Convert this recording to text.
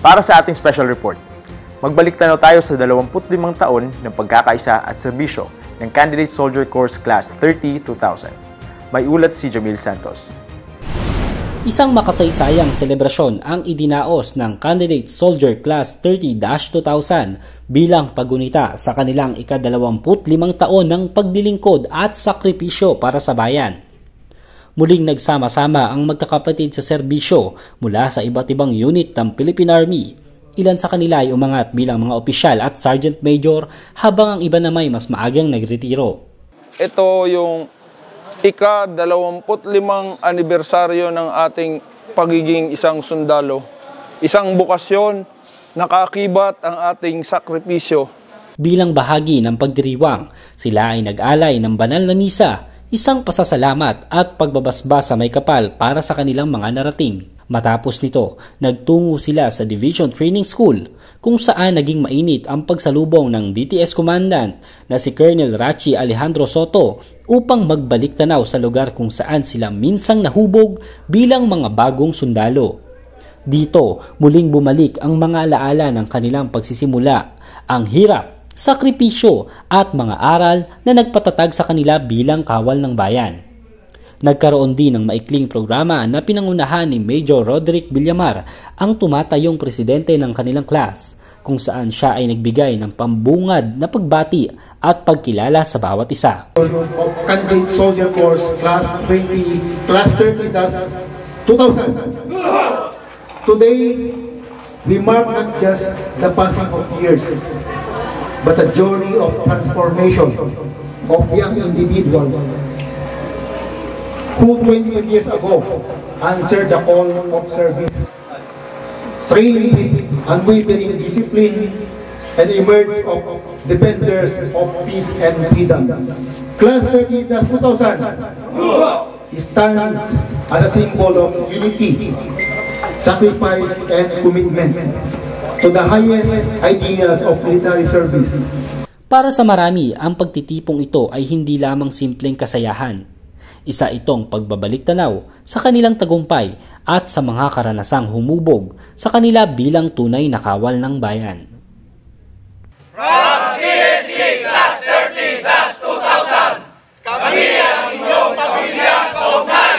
Para sa ating special report, magbalik tanaw tayo sa 25 taon ng pagkakaisa at serbisyo ng Candidate Soldier Corps Class 30-2000. May ulat si Jamil Santos. Isang makasaysayang selebrasyon ang idinaos ng Candidate Soldier Class 30-2000 bilang paggunita sa kanilang ika-25 taon ng pagdilingkod at sakripisyo para sa bayan. Muling nagsama-sama ang magkakapatid sa serbisyo mula sa iba't ibang unit ng Philippine Army. Ilan sa kanila ay umangat bilang mga opisyal at sergeant major habang ang iba na may mas maagang nagretiro. Ito yung ika-25 anibersaryo ng ating pagiging isang sundalo. Isang bukasyon, nakakibat ang ating sakripisyo. Bilang bahagi ng pagdiriwang, sila ay nag-alay ng banal na misa, isang pasasalamat at pagbabasbas sa may kapal para sa kanilang mga narating. Matapos nito, nagtungo sila sa Division Training School kung saan naging mainit ang pagsalubong ng DTS Commandant na si Colonel Rachi Alejandro Soto upang magbalik tanaw sa lugar kung saan sila minsang nahubog bilang mga bagong sundalo. Dito, muling bumalik ang mga alaala ng kanilang pagsisimula, ang hirap, sakripisyo at mga aral na nagpatatag sa kanila bilang kawal ng bayan. Nagkaroon din ng maikling programa na pinangunahan ni Major Roderick Villamar, ang tumatayong presidente ng kanilang class, kung saan siya ay nagbigay ng pambungad na pagbati at pagkilala sa bawat isa. Of Candidate Soldier Corps Class 30-2000. Today, we mark not just the passing of years, but a journey of transformation of young individuals who 25 years ago answered the call of service, trained with unwavering discipline, and emerged of defenders of peace and freedom. Class 30-2000 stands as a symbol of unity, sacrifice, and commitment to the highest ideals of military service. Para sa marami, ang pagtitipong ito ay hindi lamang simpleng kasayahan. Isa itong pagbabalik tanaw sa kanilang tagumpay at sa mga karanasang humubog sa kanila bilang tunay na kawal ng bayan. From CSC Class 30-2000, kami ang inyong pamilyang kaugnay!